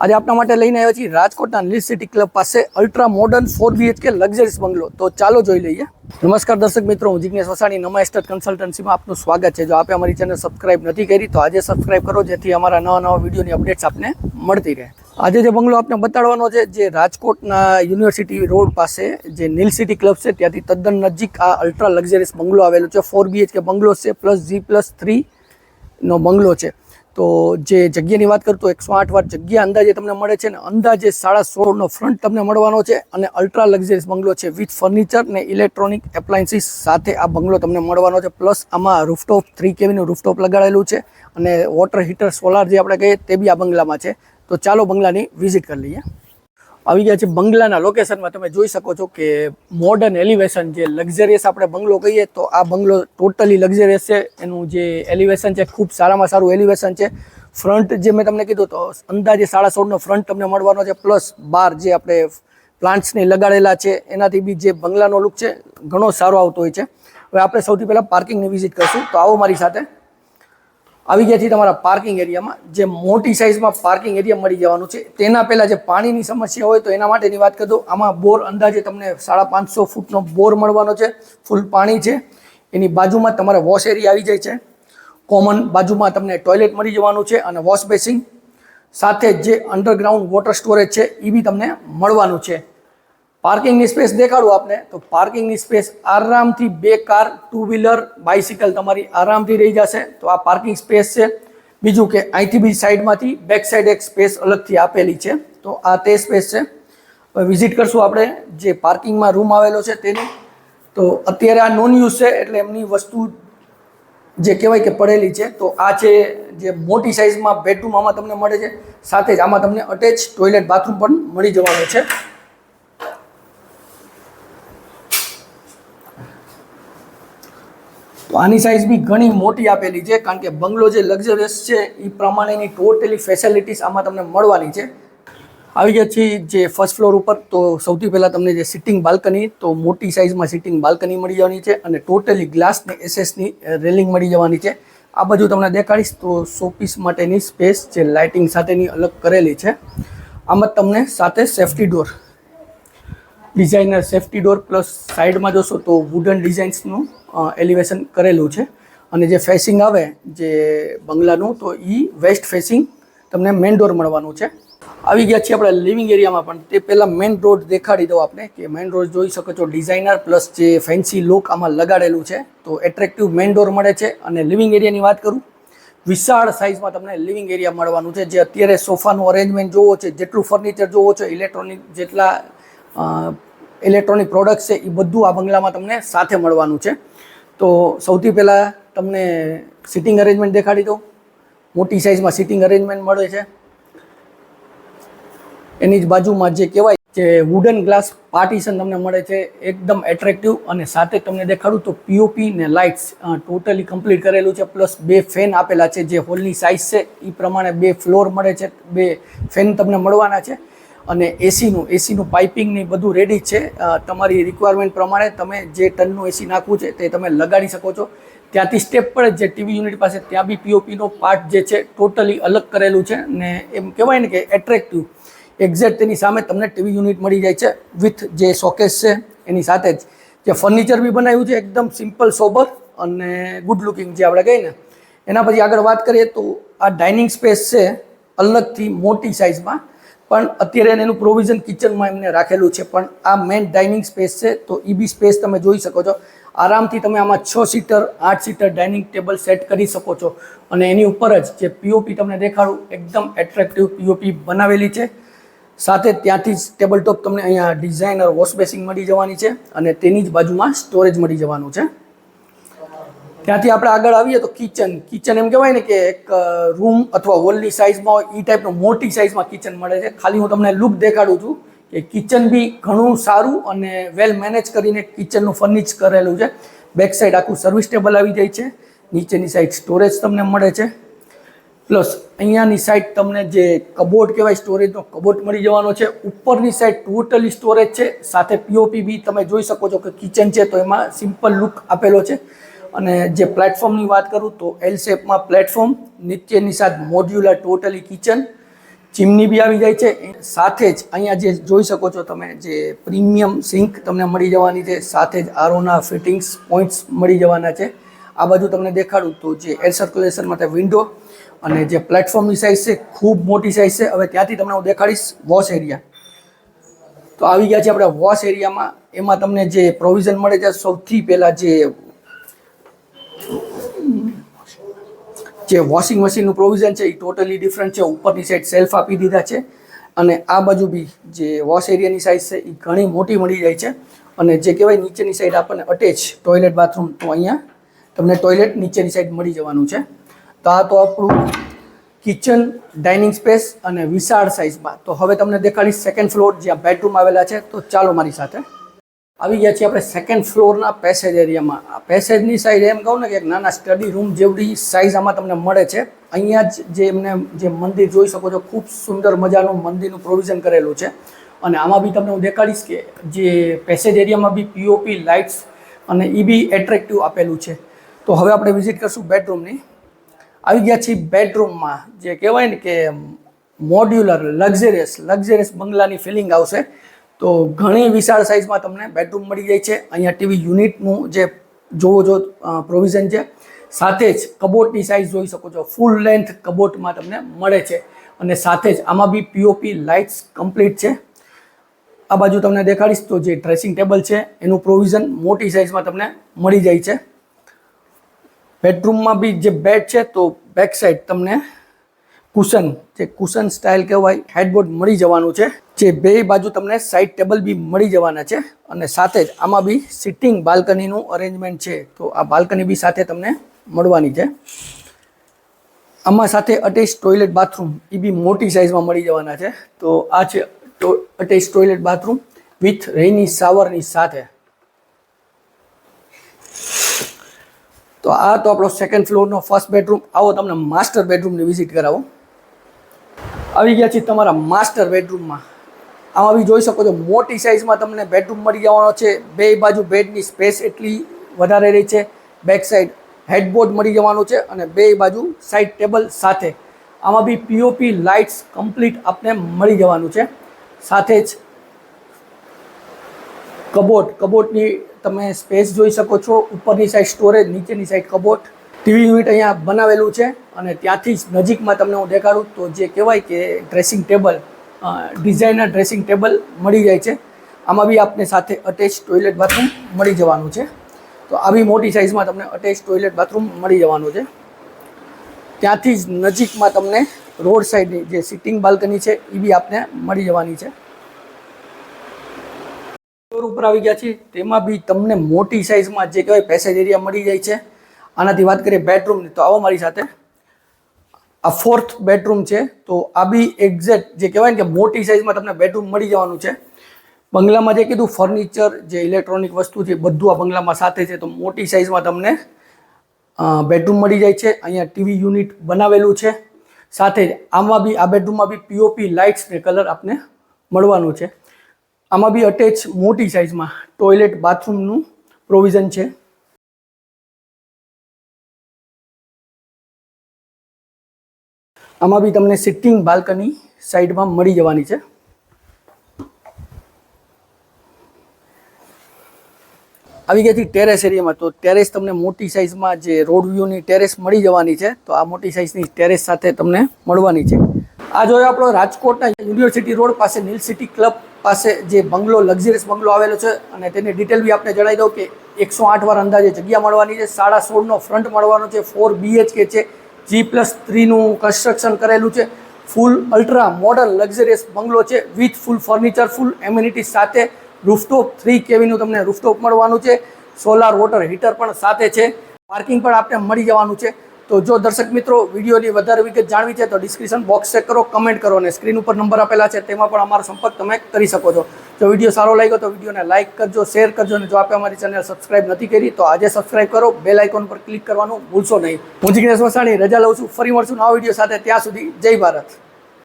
આજે આપના માટે લઈને આવ્યા છીએ રાજકોટના લીલ સિટી ક્લબ પાસે અલ્ટ્રા મોડર્ન 4BHK લક્ઝરીસ બંગલો. તો ચાલો જોઈ લઈએ. નમસ્કાર દર્શક મિત્રો, હું જિગ્નેશ વસાણી, નમા એસ્ટેટ કન્સલ્ટન્સીમાં આપનું સ્વાગત છે. જો આપે અમારી ચેનલ સબસ્ક્રાઇબ નથી કરી તો આજે સબસ્ક્રાઇબ કરો, જેથી અમારા નવા વિડીયોની અપડેટ્સ આપને મળતી રહે. આજે જે બંગલો આપને બતાડવાનો છે, જે રાજકોટના યુનિવર્સિટી રોડ પાસે જે લીલ સિટી ક્લબ છે ત્યાંથી તદ્દન નજીક આ અલ્ટ્રા લક્ઝરીસ બંગલો આવેલો છે. 4BHK બંગલો છે, +G+3 નો બંગલો છે. તો જે જગ્યાની વાત કરું તો 108 વાર જગ્યા અંદાજે તમને મળે છે ને અંદાજે 16.5 ફ્રન્ટ તમને મળવાનો છે. અને અલ્ટ્રા લક્ઝરીસ બંગલો છે વિથ ફર્નિચર ને ઇલેક્ટ્રોનિક એપ્લાયન્સીસ સાથે આ બંગલો તમને મળવાનો છે. પ્લસ આમાં રૂફટોપ 3 kVનું રૂફટોપ લગાડેલું છે અને વોટર હીટર સોલાર જે આપણે કહીએ તે બી આ બંગલામાં છે. તો ચાલો બંગલાની વિઝિટ કરી લઈએ. આવી ગયા છે બંગલાના લોકેશનમાં. તમે જોઈ શકો છો કે મોડર્ન એલિવેશન, જે લક્ઝરિયસ આપણે બંગલો કહીએ તો આ બંગલો ટોટલી લક્ઝરિયસ છે. એનું જે એલિવેશન છે ખૂબ સારામાં સારું એલિવેશન છે. ફ્રન્ટ જે મેં તમને કીધું તો અંદાજે 16.5 ફ્રન્ટ તમને મળવાનો છે. પ્લસ બહાર જે આપણે પ્લાન્ટ્સને લગાડેલા છે એનાથી બી જે બંગલાનો લુક છે ઘણો સારો આવતો હોય છે. હવે આપણે સૌથી પહેલાં પાર્કિંગની વિઝિટ કરશું. તો આવો મારી સાથે. આવી ગયા છે તમારા પાર્કિંગ એરિયામાં. જે મોટી સાઇઝમાં પાર્કિંગ એરિયા મળી જવાનું છે. તેના પહેલાં જે પાણીની સમસ્યા હોય તો એના માટેની વાત કરી દઉં. આમાં બોર અંદાજે તમને 550 ફૂટનો બોર મળવાનો છે. ફૂલ પાણી છે. એની બાજુમાં તમારે વોશ એરિયા આવી જાય છે. કોમન બાજુમાં તમને ટોયલેટ મળી જવાનું છે અને વોશ બેસિંગ સાથે જે અંડરગ્રાઉન્ડ વોટર સ્ટોરેજ છે એ બી તમને મળવાનું છે. પાર્કિંગની સ્પેસ દેખાડું આપને તો પાર્કિંગની સ્પેસ આરામથી 2 કાર, 2 વ્હીલર, બાઇસિકલ તમારી આરામથી રહી જશે. તો આ પાર્કિંગ સ્પેસ છે. બીજું કે અહીંથી બી સાઈડમાંથી બેક સાઈડ એક સ્પેસ અલગથી આપેલી છે. તો આ તે સ્પેસ છે. હવે વિઝિટ કરશું આપણે જે પાર્કિંગમાં રૂમ આવેલો છે તેની. તો અત્યારે આ નોન યુઝ છે એટલે એમની વસ્તુ જે કહેવાય કે પડેલી છે. તો આ છે જે મોટી સાઇઝમાં બેડરૂમ આમાં તમને મળે છે. સાથે જ આમાં તમને અટેચ ટોયલેટ બાથરૂમ પણ મળી જવાનું છે. તો આની સાઇઝ બી ઘણી મોટી આપેલી છે, કારણ કે બંગલો જે લક્ઝરિયસ છે એ પ્રમાણેની ટોટલી ફેસિલિટીઝ આમાં તમને મળવાની છે. આવી ગયા છે જે ફર્સ્ટ ફ્લોર ઉપર. તો સૌથી પહેલાં તમને જે સિટિંગ બાલ્કની, તો મોટી સાઇઝમાં સિટિંગ બાલ્કની મળી જવાની છે અને ટોટલી ગ્લાસ ને એસએસની રેલિંગ મળી જવાની છે. આ બાજુ તમને દેખાડીશ તો શોપીસ માટેની સ્પેસ જે લાઇટિંગ સાથેની અલગ કરેલી છે. આમાં તમને સાથે safety door, designer safety door, plus સાઈડમાં જોશો તો વુડન ડિઝાઇન્સનું એલિવેશન કરેલું છે. અને જે ફેસિંગ આવે જે બંગલાનું તો એ વેસ્ટ ફેસિંગ તમને મેઇન ડોર મળવાનું છે. આવી ગયા છીએ આપણે લિવિંગ એરિયામાં. પણ તે પહેલાં મેઇન રોડ દેખાડી દઉં આપણે કે મેઇન રોડ જોઈ શકો છો ડિઝાઇનર પ્લસ જે ફેન્સી લુક આમાં લગાડેલું છે. તો એટ્રેક્ટિવ મેઇન ડોર મળે છે. અને લિવિંગ એરિયાની વાત કરું, વિશાળ સાઇઝમાં તમને લિવિંગ એરિયા મળવાનું છે. જે અત્યારે સોફાનું અરેન્જમેન્ટ જોવો છે, જેટલું ફર્નિચર જોવો છો, ઇલેક્ટ્રોનિક જેટલા ઇલેક્ટ્રોનિક પ્રોડક્ટ્સ છે એ બધું આ બંગલામાં તમને સાથે મળવાનું છે. તો સૌથી પહેલાં તમને સિટિંગ અરેન્જમેન્ટ દેખાડી દઉં. મોટી સાઇઝમાં સિટિંગ અરેન્જમેન્ટ મળે છે. એની જ બાજુમાં જે કહેવાય જે વુડન ગ્લાસ પાર્ટીશન તમને મળે છે, એકદમ એટ્રેક્ટિવ. અને સાથે તમને દેખાડું તો પીઓપી ને લાઇટ્સ ટોટલી કમ્પ્લીટ કરેલું છે. પ્લસ 2 ફેન આપેલા છે. જે હોલની સાઇઝ છે એ પ્રમાણે 2 ફ્લોર મળે છે, 2 ફેન તમને મળવાના છે. અને એસીનું પાઇપિંગની બધું રેડી છે. તમારી રિક્વાયરમેન્ટ પ્રમાણે તમે જે ટનનું એસી નાખવું છે તે તમે લગાડી શકો છો. ત્યાંથી સ્ટેપ પર જે ટીવી યુનિટ પાસે ત્યાં બી પીઓપીનો પાર્ટ જે છે ટોટલી અલગ કરેલું છે. ને એમ કહેવાય ને કે એટ્રેક્ટિવ એક્ઝેક્ટ તેની સામે તમને ટીવી યુનિટ મળી જાય છે વિથ જે શોકેસ છે. એની સાથે જ જે ફર્નિચર બી બનાવ્યું છે એકદમ સિમ્પલ, સોબર અને ગુડ લુકિંગ જે આપણે કહીએ ને. એના પછી આગળ વાત કરીએ તો આ ડાઇનિંગ સ્પેસ છે અલગથી મોટી સાઇઝમાં. પણ અત્યારે એનું પ્રોવિઝન કિચનમાં એમને રાખેલું છે. પણ આ મેઇન ડાઇનિંગ સ્પેસ છે. તો એ બી સ્પેસ તમે જોઈ શકો છો. આરામથી તમે આમાં 6 seater, 8 seater dining table set કરી શકો છો. અને એની ઉપર જ જે પીઓપી તમને દેખાડું, એકદમ એટ્રેક્ટિવ પીઓપી બનાવેલી છે. સાથે ત્યાંથી જ ટેબલ ટોપ તમને અહીંયા ડિઝાઇનર વોશ બેસિંગ મળી જવાની છે. અને તેની જ બાજુમાં સ્ટોરેજ મળી જવાનું છે. ત્યાંથી આપણે આગળ આવીએ તો કિચન એમ કહેવાય ને કે એક રૂમ અથવા હોલની સાઇઝમાં હોય એ ટાઈપનું મોટી સાઇઝમાં કિચન મળે છે. ખાલી હું તમને લુક દેખાડું છું કે કિચન બી ઘણું સારું અને વેલ મેનેજ કરીને કિચનનું ફર્નિચ કરેલું છે. બેક સાઈડ આખું સર્વિસ ટેબલ આવી જાય છે. નીચેની સાઈડ સ્ટોરેજ તમને મળે છે. પ્લસ અહીંયાની સાઈડ તમને જે કબોર્ડ કહેવાય, સ્ટોરેજનો કબોર્ડ મળી જવાનો છે. ઉપરની સાઈડ ટોટલી સ્ટોરેજ છે. સાથે પીઓપી બી તમે જોઈ શકો છો કે કિચન છે તો એમાં સિમ્પલ લુક આપેલો છે. અને જે પ્લેટફોર્મની વાત કરું તો એલ શેપમાં પ્લેટફોર્મ, નીચેની side modular totally kitchen, chimney બી આવી જાય છે, સાથે જ અહીંયા જે જોઈ શકો છો તમે જે પ્રીમિયમ સિંક તમને મળી જવાની છે, સાથે જ આરોના ફિટિંગ્સ પોઈન્ટ્સ મળી જવાના છે. આ બાજુ તમને દેખાડું તો જે એર સર્ક્યુલેશન માટે વિન્ડો અને જે પ્લેટફોર્મની સાઇઝ છે ખૂબ મોટી સાઇઝ છે. હવે ત્યાંથી તમને હું દેખાડીશ વોશ એરિયા. તો આવી ગયા છે આપણે વોશ એરિયામાં. એમાં તમને જે પ્રોવિઝન મળે છે સૌથી પહેલાં જે વોશિંગ મશીનનું પ્રોવિઝન છે એ ટોટલી ડિફરન્ટ છે. ઉપરની સાઈડ સેલ્ફ આપી દીધા છે અને આ બાજુ બી જે વોશ એરિયાની સાઇઝ છે એ ઘણી મોટી મળી જાય છે. અને જે કહેવાય નીચેની સાઈડ આપણને અટેચ ટોયલેટ બાથરૂમ, તો અહીંયા તમને ટોયલેટ નીચેની સાઈડ મળી જવાનું છે. તો આ તો આપણું કિચન ડાઇનિંગ સ્પેસ અને વિશાળ સાઇઝમાં. તો હવે તમને દેખાડીશ સેકન્ડ ફ્લોર જ્યાં બેડરૂમ આવેલા છે. તો ચાલો મારી સાથે. આવી ગયા છીએ આપણે સેકન્ડ ફ્લોરના પેસેજ એરિયામાં. આ પેસેજની સાઈડ એમ કહું ને કે એક નાના સ્ટડી રૂમ જેવડી સાઇઝ આમાં તમને મળે છે. અહીંયા જ જે એમને જે મંદિર જોઈ શકો છો, ખૂબ સુંદર મજાનું મંદિરનું પ્રોવિઝન કરેલું છે. અને આમાં બી તમને હું દેખાડીશ કે જે પેસેજ એરિયામાં બી પીઓપી લાઇટ્સ અને એ બી એટ્રેક્ટિવ આપેલું છે. તો હવે આપણે વિઝિટ કરશું બેડરૂમની. આવી ગયા છીએ બેડરૂમમાં. જે કહેવાય ને કે મોડ્યુલર લક્ઝરિયસ બંગલાની ફિલિંગ આવશે. તો ઘણી વિશાળ સાઇઝમાં તમને બેડરૂમ મળી જાય છે. અહીંયા ટીવી યુનિટનું જે જોવો પ્રોવિઝન છે, સાથે જ કબોટની સાઇઝ જોઈ શકો છો, ફૂલ લેન્થ કબોટમાં તમને મળે છે. અને સાથે જ આમાં બી પીઓપી લાઇટ્સ કમ્પ્લીટ છે. આ બાજુ તમને દેખાડીશ તો જે ડ્રેસિંગ ટેબલ છે એનું પ્રોવિઝન મોટી સાઇઝમાં તમને મળી જાય છે. બેડરૂમમાં બી જે બેડ છે તો બેક સાઈડ તમને કુશન સ્ટાઇલ કહેવાય હેડબોર્ડ મળી જવાનું છે. જે બે બાજુ તમને સાઈડ ટેબલ બી મળી જવાના છે. અને સાથે જ આમાં બી સિટિંગ બાલ્કનીનું અરેન્જમેન્ટ છે. તો આ બાલ્કની બી સાથે તમને મળવાની છે. આમાં સાથે અટેચ ટોયલેટ બાથરૂમ એ બી મોટી સાઇઝમાં મળી જવાના છે. તો આ છે અટેચ ટોયલેટ બાથરૂમ વિથ રેઇની શાવરની સાથે. તો આ તો આપણો સેકન્ડ ફ્લોરનો ફર્સ્ટ બેડરૂમ. આવો તમને માસ્ટર બેડરૂમની વિઝિટ કરાવો. આવી ગયા છીએ તમારા માસ્ટર બેડરૂમમાં. આમાં બી જોઈ શકો છો મોટી સાઇઝમાં તમને બેડરૂમ મળી જવાનો છે. બે બાજુ બેડની સ્પેસ એટલી વધારે રહી છે. બેક સાઈડ હેડબોર્ડ મળી જવાનું છે અને બે બાજુ સાઈડ ટેબલ સાથે. આમાં બી પીઓપી લાઇટ્સ કમ્પ્લીટ આપને મળી જવાનું છે. સાથે જ કબોટની તમે સ્પેસ જોઈ શકો છો. ઉપરની સાઈડ સ્ટોરેજ, નીચેની સાઈડ કબોટ. ટીવી યુનિટ અહીંયા બનાવેલું છે. અને ત્યાંથી જ નજીકમાં તમને હું દેખાડું તો જે કહેવાય કે dressing table, designer dressing table મળી જાય છે. આમાં બી આપને સાથે અટેચ ટોયલેટ બાથરૂમ મળી જવાનું છે. તો આવી મોટી સાઇઝમાં તમને અટેચ ટોયલેટ બાથરૂમ મળી જવાનું છે. ત્યાંથી જ નજીકમાં તમને રોડ સાઈડની જે સિટિંગ બાલ્કની છે એ બી આપને મળી જવાની છે. ફ્લોર ઉપર આવી ગયા છીએ. તેમાં બી તમને મોટી સાઇઝમાં જે કહેવાય પેસેજ એરિયા મળી જાય છે. આનાથી વાત કરીએ બેડરૂમની તો આવો મારી સાથે. આ ફોર્થ બેડરૂમ છે. તો આ બી એક્ઝેક્ટ જે કહેવાય ને કે મોટી સાઇઝમાં તમને બેડરૂમ મળી જવાનું છે. બંગલામાં જે કીધું ફર્નિચર, જે ઇલેક્ટ્રોનિક વસ્તુ છે બધું આ બંગલામાં સાથે છે. તો મોટી સાઇઝમાં તમને બેડરૂમ મળી જાય છે. અહીંયા ટીવી યુનિટ બનાવેલું છે. સાથે જ આમાં બી આ બેડરૂમમાં બી પીઓપી લાઇટ્સ ને કલર આપને મળવાનું છે. આમાં બી અટેચ મોટી સાઇઝમાં ટોયલેટ બાથરૂમનું પ્રોવિઝન છે. આમાં બી તમને સિટિંગ બાલ્કની સાઈડમાં મળી જવાની છે. આવી ગયા હતી ટેરેસ એરિયામાં. તો ટેરેસ તમને મોટી સાઇઝમાં જે રોડ વ્યૂની ટેરેસ મળી જવાની છે. તો આ મોટી સાઇઝની ટેરેસ સાથે તમને મળવાની છે. આ જોયો આપણો રાજકોટના યુનિવર્સિટી રોડ પાસે નીલ સિટી ક્લબ પાસે જે બંગલો, લક્ઝરિયસ બંગલો આવેલો છે. અને તેની ડિટેલ બી આપણે જણાવી દઉં કે 108 વાર અંદાજે જગ્યા મળવાની છે. 16.5નો ફ્રન્ટ મળવાનો છે. 4 BHK છે. G+3નું કન્સ્ટ્રક્શન કરેલું છે. ફૂલ અલ્ટ્રા મોડર્ન લક્ઝરિયસ બંગલો છે with full furniture, full amenities સાથે. રૂફટોપ 3 kVનું તમને રૂફટોપ મળવાનું છે. સોલાર વોટર હીટર પણ સાથે છે. પાર્કિંગ પણ આપને મળી જવાનું છે. તો જો દર્શક મિત્રો વિડીયોની વધારે વિગત જાણવી છે તો ડિસ્ક્રિપ્શન બોક્સ ચેક કરો, કમેન્ટ કરો અને સ્ક્રીન ઉપર નંબર આપેલા છે તેમાં પણ અમારો સંપર્ક તમે કરી શકો છો. જો વિડીયો સારો લાગ્યો તો વિડીયોને લાઇક કરજો, શેર કરજો અને જો આપે અમારી ચેનલ સબસ્ક્રાઇબ નથી કરી તો આજે સબસ્ક્રાઇબ કરો. બેલ આઇકોન પર ક્લિક કરવાનું ભૂલશો નહીં. હું જિગ્નેશ વસાણી રજા લઉં છું. ફરી મળશું નવા વિડીયો સાથે. ત્યાં સુધી જય ભારત.